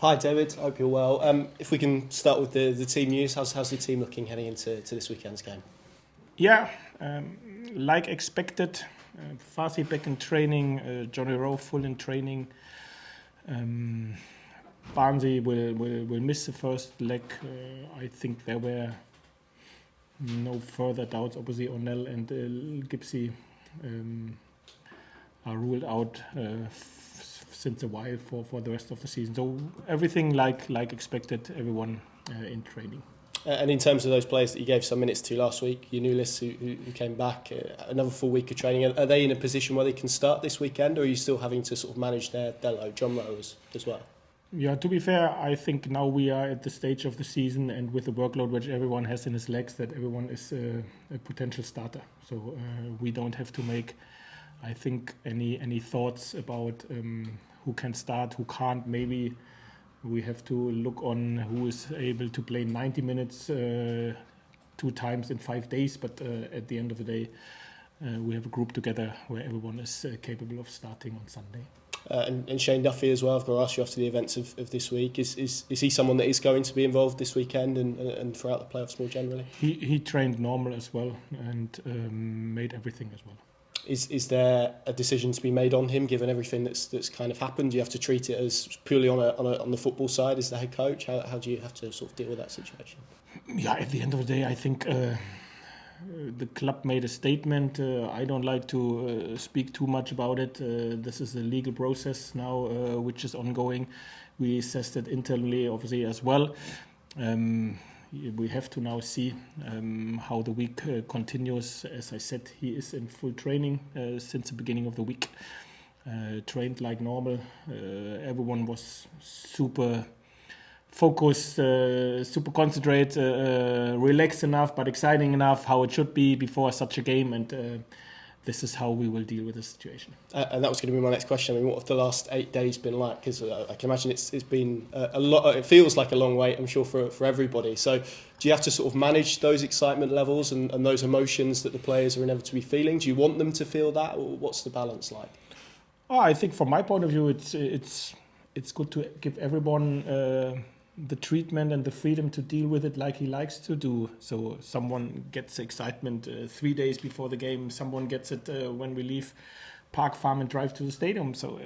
Hi David, hope you're well. If we can start with the team news, how's the team looking heading into this weekend's game? Yeah, like expected, Farsi back in training, Johnny Rowe full in training. Barnsley will miss the first leg. I think there were no further doubts. Obviously, O'Neill and Gipsy are ruled out since a while for the rest of the season. So everything like expected, everyone in training. And in terms of those players that you gave some minutes to last week, your new list who came back, another full week of training, are they in a position where they can start this weekend, or are you still having to sort of manage their load, John Rowe as well? Yeah, to be fair, I think now we are at the stage of the season and with the workload which everyone has in his legs, that everyone is a potential starter. So we don't have to make, I think, any thoughts about who can start, who can't. Maybe we have to look on who is able to play 90 minutes 2 times in 5 days. But at the end of the day, we have a group together where everyone is capable of starting on Sunday. And Shane Duffy as well, I've got to ask you after the events of this week, is he someone that is going to be involved this weekend and throughout the playoffs more generally? He trained normal as well and made everything as well. Is there a decision to be made on him given everything that's kind of happened? Do you have to treat it as purely on the football side as the head coach? How do you have to sort of deal with that situation? Yeah, at the end of the day, I think the club made a statement. I don't like to speak too much about it. This is a legal process now which is ongoing. We assessed it internally, obviously, as well. We have to now see how the week continues. As I said, he is in full training since the beginning of the week. Trained like normal. Everyone was super focused, super concentrate, relaxed enough, but exciting enough, how it should be before such a game. And this is how we will deal with the situation. And that was going to be my next question. I mean, what have the last 8 days been like? Because I can imagine it's been a lot. It feels like a long wait, I'm sure, for everybody. So do you have to sort of manage those excitement levels and those emotions that the players are inevitably feeling? Do you want them to feel that, or what's the balance like? Oh, I think from my point of view, it's good to give everyone the treatment and the freedom to deal with it like he likes to do. So someone gets excitement 3 days before the game, someone gets it when we leave Park Farm and drive to the stadium. So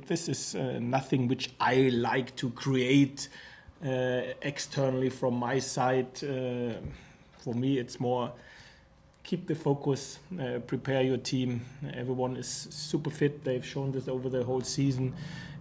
this is nothing which I like to create externally from my side. For me, it's more keep the focus, prepare your team. Everyone is super fit. They've shown this over the whole season.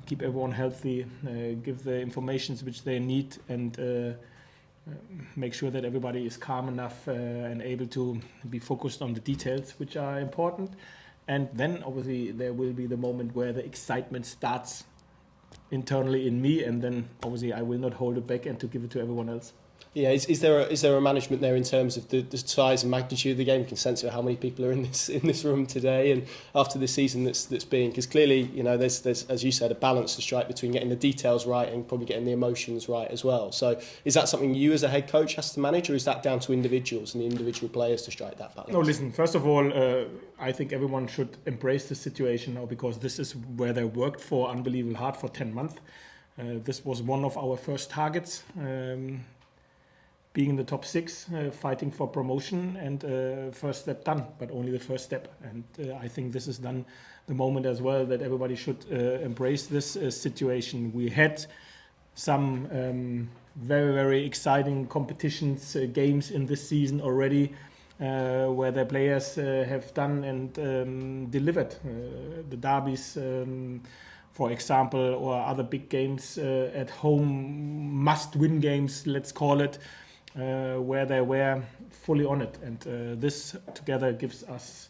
Keep everyone healthy, give the information which they need, and make sure that everybody is calm enough and able to be focused on the details which are important. And then obviously there will be the moment where the excitement starts internally in me, and then obviously I will not hold it back and to give it to everyone else. Yeah, is there a management there in terms of the size and magnitude of the game? You can sense how many people are in this room today and after the season that's been, because clearly, you know, there's as you said, a balance to strike between getting the details right and probably getting the emotions right as well. So is that something you as a head coach has to manage, or is that down to individuals and the individual players to strike that balance? No, listen, first of all, I think everyone should embrace the situation now, because this is where they worked for unbelievably hard for 10 months. This was one of our first targets. Being in the top 6, fighting for promotion, and first step done, but only the first step. And I think this is then the moment as well that everybody should embrace this situation. We had some very, very exciting competitions, games in this season already, where the players have done and delivered. The derbies, for example, or other big games at home, must-win games, let's call it, where they were fully on it. And this together gives us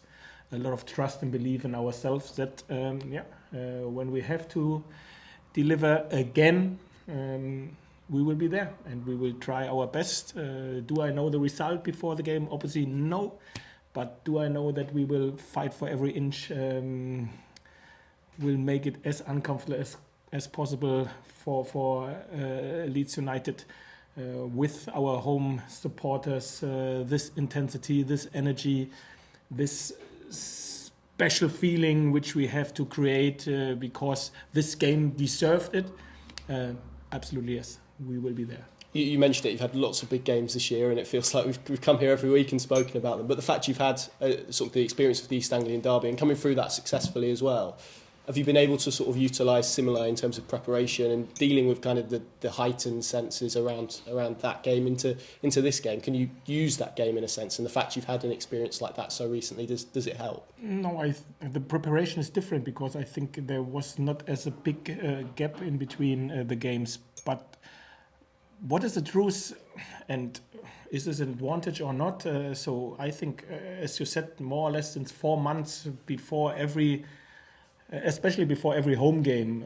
a lot of trust and belief in ourselves that, when we have to deliver again, we will be there and we will try our best. Do I know the result before the game? Obviously, no. But do I know that we will fight for every inch? We'll make it as uncomfortable as possible for Leeds United. With our home supporters, this intensity, this energy, this special feeling which we have to create because this game deserved it. Absolutely, yes. We will be there. You mentioned it, you've had lots of big games this year, and it feels like we've come here every week and spoken about them. But the fact you've had sort of the experience of the East Anglian Derby and coming through that successfully as well, have you been able to sort of utilise similar in terms of preparation and dealing with kind of the heightened senses around that game into this game? Can you use that game in a sense? And the fact you've had an experience like that so recently, does it help? No, the preparation is different because I think there was not as a big gap in between the games. But what is the truth, and is this an advantage or not? So I think, as you said, more or less since 4 months before especially before every home game,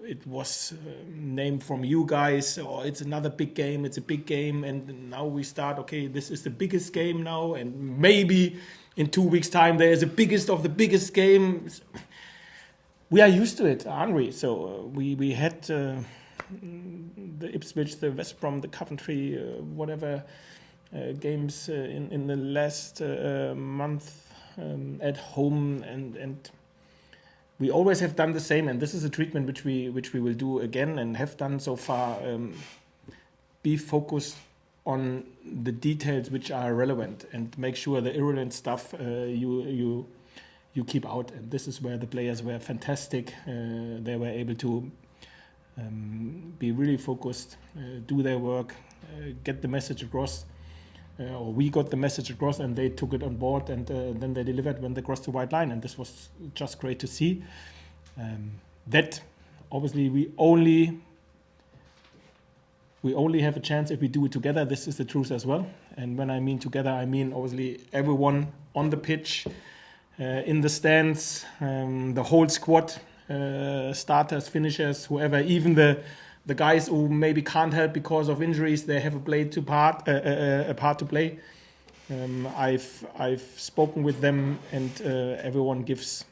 it was named from you guys, or it's another big game, it's a big game, and now we start, okay, this is the biggest game now, and maybe in 2 weeks' time there is the biggest of the biggest games. We are used to it, aren't we? So we had the Ipswich, the West Brom, the Coventry, whatever games in the last month at home, and we always have done the same, and this is a treatment which we will do again and have done so far. Be focused on the details which are relevant and make sure the irrelevant stuff you keep out. And this is where the players were fantastic. They were able to be really focused, do their work, get the message across. Or we got the message across and they took it on board, and then they delivered when they crossed the white line, and this was just great to see. That obviously we only have a chance if we do it together. This is the truth as well. And when I mean together, I mean obviously everyone on the pitch, in the stands, the whole squad, starters, finishers, whoever, even the guys who maybe can't help because of injuries, they have a part to play. I've spoken with them, and everyone gives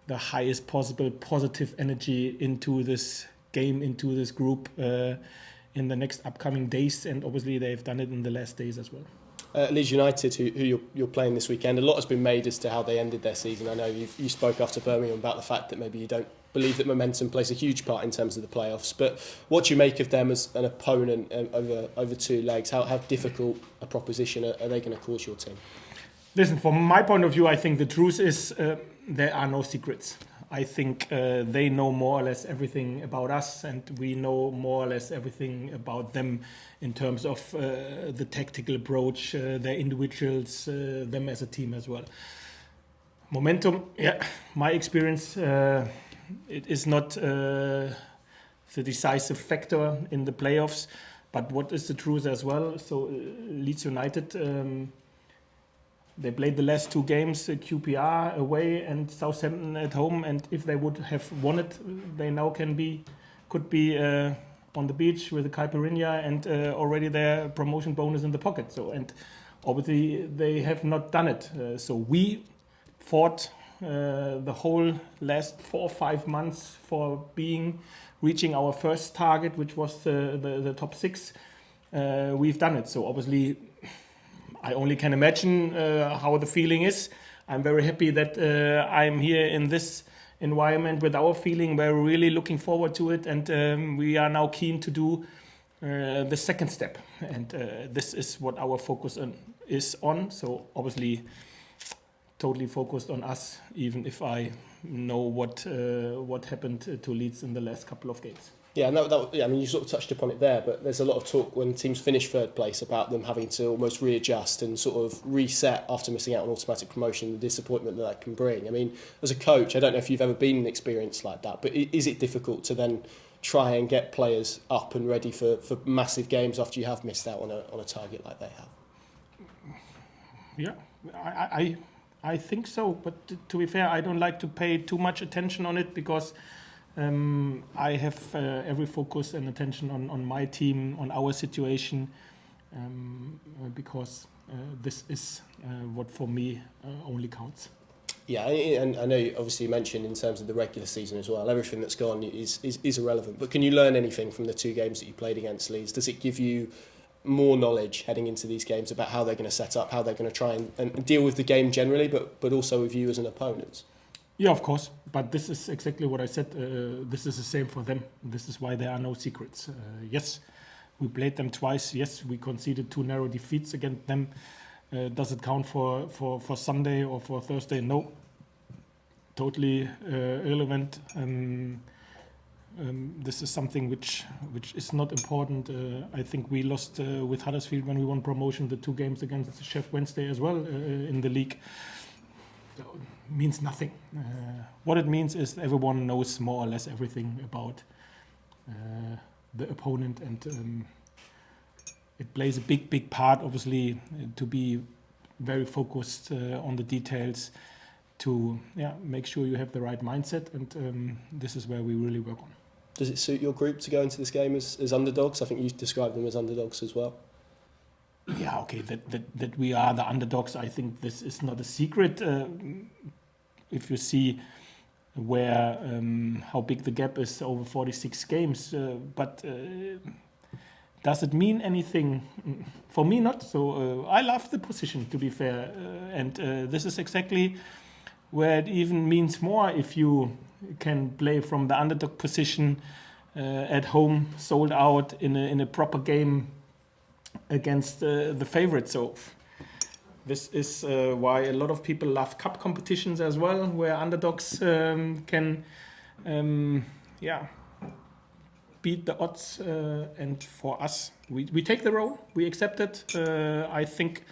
the highest possible positive energy into this game, into this group in the next upcoming days, and obviously they've done it in the last days as well. Leeds United, who you're playing this weekend, a lot has been made as to how they ended their season. I know you spoke after Birmingham about the fact that maybe you don't believe that momentum plays a huge part in terms of the playoffs, but what do you make of them as an opponent over 2 legs? How difficult a proposition are they going to cause your team? Listen, from my point of view, I think the truth is there are no secrets. I think they know more or less everything about us, and we know more or less everything about them in terms of the tactical approach, their individuals, them as a team as well. Momentum, yeah, my experience, it is not the decisive factor in the playoffs, but what is the truth as well? So Leeds United, they played the last 2 games, QPR away and Southampton at home, and if they would have won it, they now could be on the beach with a caipirinha and already their promotion bonus in the pocket. So, and obviously they have not done it. So we fought the whole last 4 or 5 months for reaching our first target, which was the top 6. We've done it. So obviously, I only can imagine how the feeling is. I'm very happy that I'm here in this environment with our feeling. We're really looking forward to it, and we are now keen to do the second step. And this is what our focus is on. So obviously, totally focused on us, even if I know what happened to Leeds in the last couple of games. Yeah, and I mean, you sort of touched upon it there, but there's a lot of talk when teams finish 3rd place about them having to almost readjust and sort of reset after missing out on automatic promotion, the disappointment that can bring. I mean, as a coach, I don't know if you've ever been in an experience like that, but is it difficult to then try and get players up and ready for massive games after you have missed out on a target like they have? Yeah, I think so, but to be fair, I don't like to pay too much attention on it because I have every focus and attention on my team, on our situation, because this is what for me only counts. Yeah, and I know obviously you mentioned in terms of the regular season as well, everything that's gone is irrelevant. But can you learn anything from the 2 games that you played against Leeds? Does it give you more knowledge heading into these games about how they're going to set up, how they're going to try and deal with the game generally, but also with you as an opponent? Yeah, of course. But this is exactly what I said. This is the same for them. This is why there are no secrets. Yes, we played them twice. Yes, we conceded 2 narrow defeats against them. Does it count for Sunday or for Thursday? No. Totally irrelevant. This is something which is not important. I think we lost with Huddersfield when we won promotion, the 2 games against Sheff Wednesday as well in the league. So, means nothing. What it means is everyone knows more or less everything about the opponent, and it plays a big part, obviously, to be very focused on the details, to make sure you have the right mindset, and this is where we really work on. Does it suit your group to go into this game as underdogs? I think you described them as underdogs as well. Yeah, okay, that we are the underdogs, I think this is not a secret. If you see where how big the gap is over 46 games, but does it mean anything? For me, not. So I love the position, to be fair, and this is exactly where it even means more if you can play from the underdog position at home, sold out in a proper game against the favorite. So this is why a lot of people love cup competitions as well, where underdogs can beat the odds, and for us we take the role, we accept it. I think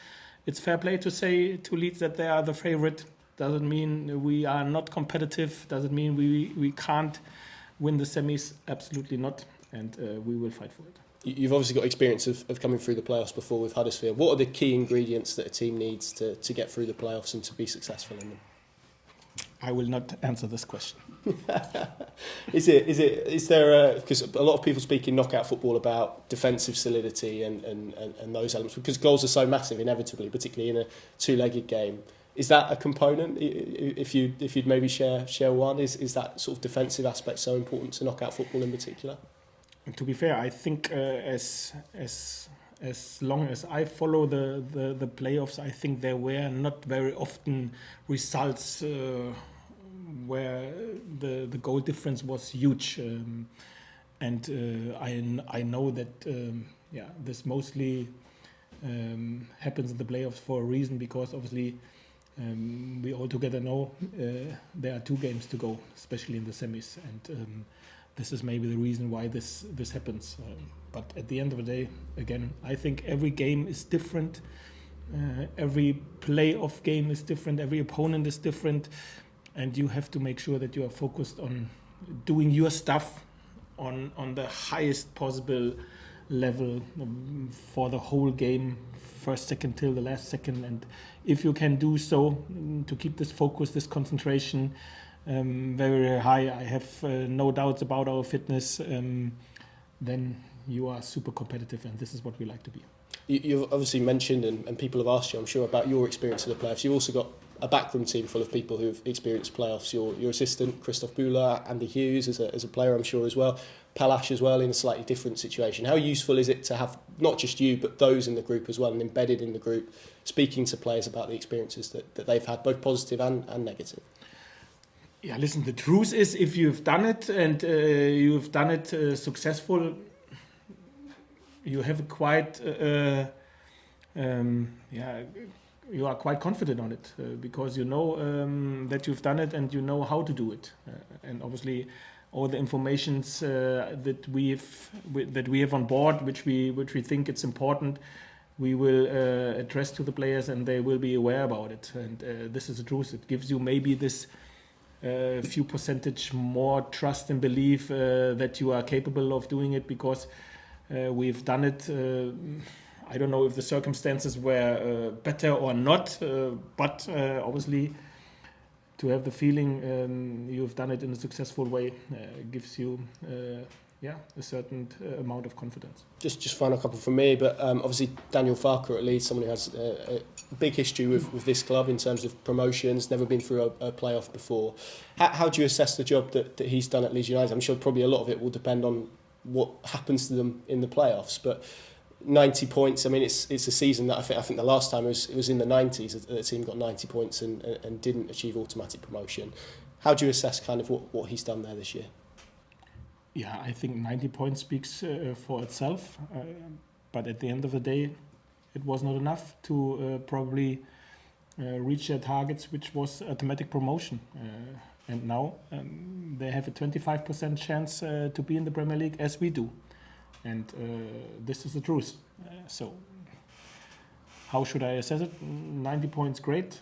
it's fair play to say to Leeds that they are the favorite. Doesn't mean we are not competitive, doesn't mean we can't win the semis, absolutely not, and we will fight for it. You've obviously got experience of coming through the playoffs before with Huddersfield. What are the key ingredients that a team needs to get through the playoffs and to be successful in them? I will not answer this question. Is there because a lot of people speak in knockout football about defensive solidity and those elements, because goals are so massive inevitably, particularly in a 2-legged game. Is that a component? If you'd maybe share one, is that sort of defensive aspect so important to knockout football in particular? To be fair, I think as long as I follow the playoffs, I think there were not very often results where the goal difference was huge, and I know that this mostly happens in the playoffs for a reason, because obviously we all together know there are 2 games to go, especially in the semis, and this is maybe the reason why this happens. But at the end of the day, again, I think every game is different. Every playoff game is different. Every opponent is different. And you have to make sure that you are focused on doing your stuff on the highest possible level for the whole game, first second till the last second. And if you can do so, to keep this focus, this concentration very, very high, I have no doubts about our fitness, then you are super competitive, and this is what we like to be. You've obviously mentioned, and people have asked you, I'm sure, about your experience of the playoffs. You've also got a backroom team full of people who've experienced playoffs. Your assistant, Christoph Bühler, Andy Hughes as a player, I'm sure, as well. Palash as well, in a slightly different situation. How useful is it to have not just you, but those in the group as well, and embedded in the group, speaking to players about the experiences that they've had, both positive and negative? Yeah, listen, the truth is, if you've done it and you've done it successful, you have quite, you are quite confident on it because you know that you've done it and you know how to do it. And obviously, all the informations that we have on board, which we think it's important, we will address to the players, and they will be aware about it. And this is the truth. It gives you maybe this few percentage more trust and belief that you are capable of doing it, because we've done it. I don't know if the circumstances were better or not, but obviously to have the feeling you've done it in a successful way gives you a certain amount of confidence. Just final couple from me, but obviously Daniel Farker at Leeds, someone who has a big history with this club in terms of promotions, never been through a playoff before. How do you assess the job that he's done at Leeds United? I'm sure probably a lot of it will depend on what happens to them in the playoffs, but 90 points, I mean, it's a season that I think the last time it was in the 90s that the team got 90 points and didn't achieve automatic promotion. How do you assess kind of what he's done there this year? Yeah, I think 90 points speaks for itself. But at the end of the day, it was not enough to probably reach their targets, which was automatic promotion. And now they have a 25% chance to be in the Premier League, as we do. And this is the truth. So how should I assess it? 90 points, great.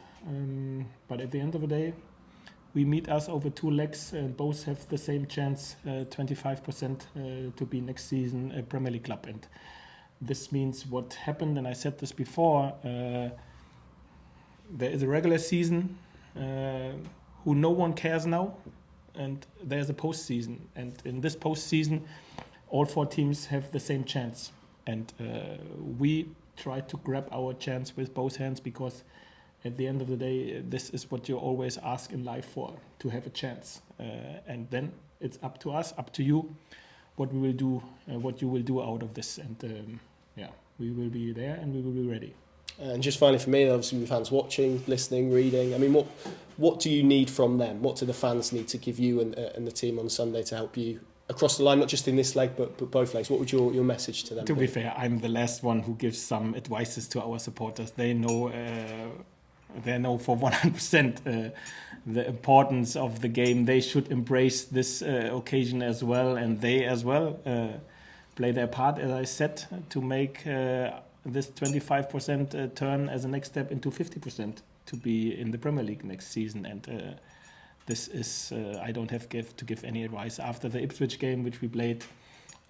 But at the end of the day, we meet us over 2 legs and both have the same chance, 25% to be next season a Premier League club. And this means what happened, and I said this before, there is a regular season who no one cares now, and there's a postseason. And in this postseason, all 4 teams have the same chance. And we try to grab our chance with both hands, because at the end of the day, this is what you always ask in life for, to have a chance. And then it's up to us, up to you, what we will do, what you will do out of this. And we will be there and we will be ready. And just finally for me, obviously with fans watching, listening, reading, I mean, what do you need from them? What do the fans need to give you and the team on Sunday to help you across the line, not just in this leg, but both legs? What would your message to them be? To be fair, I'm the last one who gives some advices to our supporters. They know for 100% the importance of the game. They should embrace this occasion as well, and they as well play their part, as I said, to make this 25% turn as a next step into 50% to be in the Premier League next season. And this is, I don't have to give any advice. After the Ipswich game, which we played,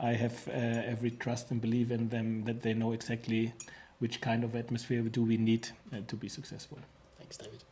I have every trust and belief in them that they know exactly which kind of atmosphere do we need to be successful. Thanks, David.